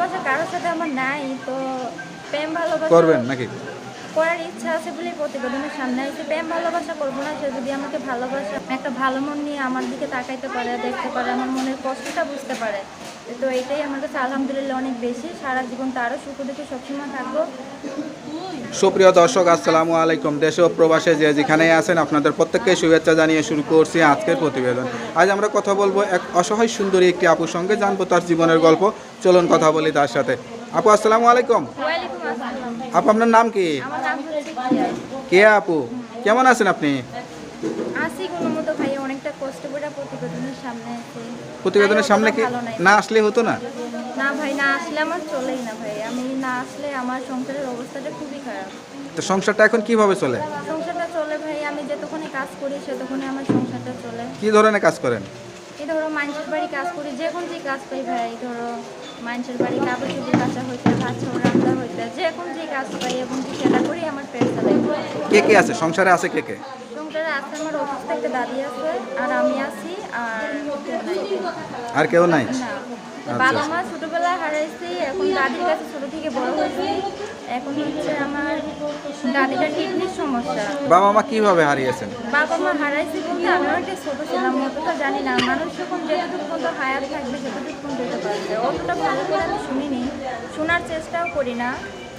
ভালোবাসা কারোর সাথে আমার নাই, তো প্রেম ভালোবাসা করবেন নাকি? করার ইচ্ছা আছে বলে প্রতিবেদনের সামনে আইছি। প্রেম ভালোবাসা করবো না, সে যদি আমাকে ভালোবাসে, একটা ভালো মন নিয়ে আমার দিকে তাকাইতে পারে, দেখতে পারে, আমার মনের কষ্টটা বুঝতে পারে, তো এটাই আমার কাছে আলহামদুলিল্লাহ অনেক বেশি। সারা জীবন তারও সুখ দুঃখে সবসময় থাকবো। সুপ্রিয় দর্শক, আসসালামু আলাইকুম। দেশে ও প্রবাসে যে যেখানেই আছেন, আপনাদের প্রত্যেককে শুভেচ্ছা জানিয়ে শুরু করছি আজকের প্রতিবেদন। আজ আমরা কথা বলবো এক অসহায় সুন্দরী একটি আপুর সঙ্গে, জানবো তার জীবনের গল্প। চলুন কথা বলি তার সাথে। আপু আসসালামু আলাইকুম। ওয়ালাইকুম আসসালাম। আপু আপনার নাম কি? আমার নাম হচ্ছে কিয়া। কেয়া আপু, কেমন আছেন আপনি? আসি কোনো মতো ভাই, অনেকটা কষ্ট করে প্রতিবেদনের সামনে আছি। প্রতিবেদনের সামনে কি ভালো নাই। না আসলে হতো না? না ভাই, না আসলে আমার চলেই না ভাই, আমি না আসলে আমার সংসারের অবস্থাটা খুবই খারাপ। তো সংসারটা এখন কিভাবে চলে? সংসারটা চলে ভাই, আমি যতক্ষণে কাজ করি সেতক্ষণে আমার সংসারটা চলে। কি ধরনের কাজ করেন? এই ধরো মানুষের বাড়ি কাজ করি, যে কাজ পাই ভাই, ধরো মানুষের বাড়ি কাপড় চুপড়ি কাচা হইতে, ভাত ছাড়া রান্না হইতে, যে কাজ পাই এবং কি সেটা করি আমার পেট চালাই। কে কে আছে সংসারে? আছে কে কে? সংসারে আছে আমার অসুস্থ একটা দাদি আছে, আর আমি আছি, আর কেউ নাই। আর কেউ নাই? না, আচ্ছা। বাবা মা ছোটবেলায় হারাইছি, এখন দাদির কাছে ছোট থেকে বড় হয়েছি। এখন হচ্ছে আমার দাদিটার কিডনির সমস্যা। বাবা মা কিভাবে হারিয়েছেন? বাবা মা হারাইছি বলতে আমি অনেকটা ছোট ছিলাম, অতটা জানি না। মানুষ যখন যেটুকু পর্যন্ত হায়াত থাকবে সেটুকু পর্যন্ত যেতে পারবে, অতটা ভালো করে আমি শুনিনি, শোনার চেষ্টাও করি না।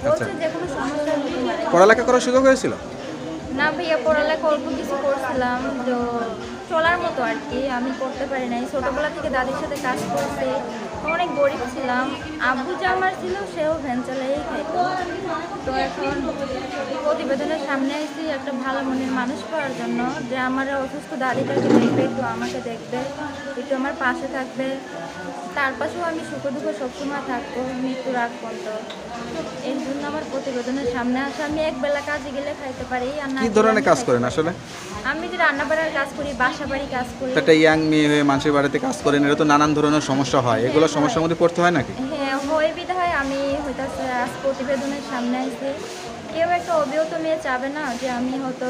বলছে যে কোনো সমস্যা হতে পারে। পড়ালেখা করার সুযোগ হয়েছিল? না ভাইয়া, পড়ালেখা অল্প কিছু করছিলাম, তো চলার মতো আর কি, আমি করতে পারি নাই। ছোটোবেলা থেকে দাদির সাথে কাজ করছি, অনেক গরিব ছিলাম। আব্বু যে আমার ছিল, সেও ভ্যান চালাইয়েই খাইতো। তো এখন প্রতিবেদনের সামনে আসছি একটা ভালো মনের মানুষ পাওয়ার জন্য, যে আমার অসুস্থ দাদিটাকে দেখবে, একটু আমাকে দেখবে, একটু আমার পাশে থাকবে, তার পাশেও আমি সুখ দুঃখ সবসময় থাকবো মৃত্যুর আগ পর্যন্ত। এর জন্য আমার প্রতিবেদনের সামনে আসে। আমি একবেলা কাজে গেলে খাইতে পারি, আর না কি গেলে ধরনের আমি কাজ খাইতে করেন পারি না। আসলে? আমি যে রান্না বাড়ার কাজ করি, বাসা বাড়ি কাজ করি। একটা ইয়াং মেয়ে হয়ে মানুষের বাড়িতে কাজ করেন, এটা তো নানান ধরনের সমস্যা হয়, এগুলো সমস্যার মধ্যে পড়তে হয় নাকি? হ্যাঁ, হয় বিধায় আমি হইতাছে আজ প্রতিবেদনের সামনে আসছি। কেউ একটা অবিহত মেয়ে চাবে না যে আমি হয়তো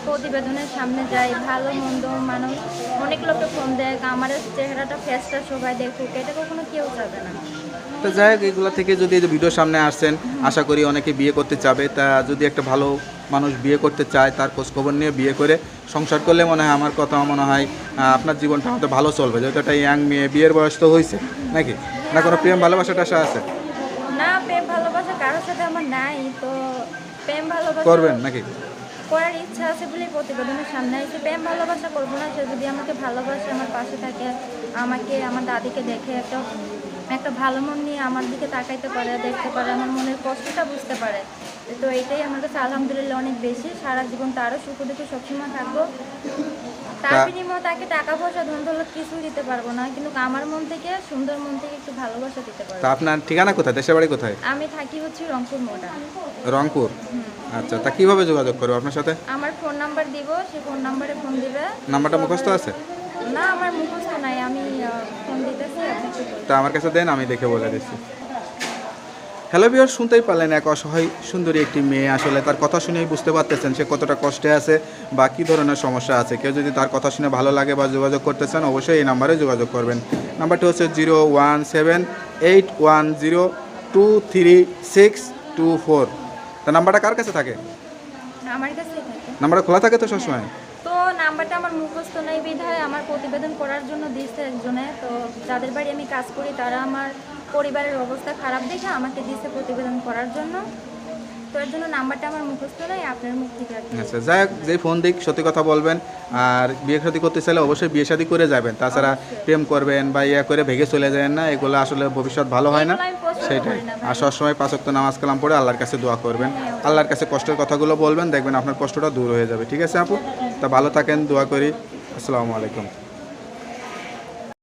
প্রতিবেদনের সামনে যাই, ভালো মন্দ মানুষ অনেক লোকে ফোন দেয়, আমার চেহারাটা ফেসটা সবাই দেখুক, এটা কখনো কেউ চাবে না। তো যাই হোক, এগুলো থেকে যদি এই যে ভিডিওর সামনে আসছেন, আশা করি অনেকে বিয়ে করতে চাবে। তা যদি একটা ভালো মানুষ বিয়ে করতে চায়, তার খোঁজখবর নিয়ে বিয়ে করে সংসার করলে মনে হয়, আমার কথা মনে হয় আপনার জীবনটা হয়তো ভালো চলবে। যেহেতু একটা ইয়াং মেয়ে, বিয়ের বয়স তো হয়েছে নাকি? না কোনো প্রেম ভালোবাসাটা আশা আছে? না, প্রেম ভালোবাসা কারোর সাথে আমার নাই, তো প্রেম ভালোবাসা করবেন নাকি? করার ইচ্ছা আছে বলে প্রতিবেদনের সামনে আইছি। প্রেম ভালোবাসা করবো না, সে যদি আমাকে ভালোবাসে, আমার পাশে থাকে, আমাকে আমার দাদিকে দেখে একটা একটা ভালো মন নিয়ে আমার দিকে তাকাইতে পারে, দেখতে পারে, আমার মনের কষ্টটা বুঝতে পারে, তো এটাই আমার কাছে আলহামদুলিল্লাহ অনেক বেশি। সারা জীবন তারও সুখ দুঃখে সবসময় থাকবো। তার বিনিময়ে তাকে টাকা পয়সা ধন দৌলত কিছুই দিতে পারবো না, কিন্তু আমার মন থেকে, সুন্দর মন থেকে একটু ভালোবাসা দিতে পারবো। তা আপনার ঠিকানা কোথায়, দেশের বাড়ি কোথায়? আমি থাকি হচ্ছে রংপুর মোড়া। রংপুর। আচ্ছা, তা কিভাবে যোগাযোগ করবো আপনার সাথে? আমার ফোন নাম্বার দিব, সেই ফোন নাম্বারে ফোন দিবে। নাম্বারটা মুখস্থ আছে? না, আমার মুখস্থ নাই, আমি ফোন দিতেছি আপনাকে। তা আমার কাছে দেন, আমি দেখে বলে দিচ্ছি। হ্যালো ভিউয়ার, শুনতেই পারলেন এক অসহায় সুন্দরী একটি মেয়ে। আসলে তার কথা শুনেই বুঝতে পারতেছেন সে কতটা কষ্টে আছে বা কী ধরনের সমস্যা আছে। কেউ যদি তার কথা শুনে ভালো লাগে বা যোগাযোগ করতে চান, অবশ্যই এই নাম্বারে যোগাযোগ করবেন। নাম্বারটি হচ্ছে 0178110232624। তা নাম্বারটা কার কাছে থাকে? আমার কাছেই থাকে। নাম্বারটা খোলা থাকে তো সবসময়? তো নাম্বারটা আমার মুখস্থ নাই বিধায় আমার প্রতিবেদন করার জন্য দিচ্ছে একজনে, তো যাদের বাড়ি আমি কাজ করি তারা আমার পরিবারের অবস্থা খারাপ দেখে আমাকে দিচ্ছে প্রতিবেদন করার জন্য, তো এর জন্য নাম্বারটা আমার মুখস্থ নাই, আপনার মুখ থেকে আর কি। আচ্ছা, যাই হোক, যেই ফোন দিক সত্যি কথা বলবেন। আর বিয়ে শাদী করতে চাইলে অবশ্যই বিয়ে শাদী করে যাবেন, তাছাড়া প্রেম করবেন বা ইয়া করে ভেগে চলে যাবেন না, এগুলো আসলে ভবিষ্যৎ ভালো হয় না। এগুলো আমি পছন্দ সেটাই। করি না ভাই। আর সবসময় 5 ওয়াক্ত নামাজ কালাম পড়ে আল্লাহর কাছে দোয়া করবেন, আল্লাহর কাছে কষ্টের কথাগুলো বলবেন, দেখবেন আপনার কষ্টটা দূর হয়ে যাবে। ঠিক আছে আপু? তা ভালো থাকেন, দোয়া করি। আসসালামু আলাইকুম।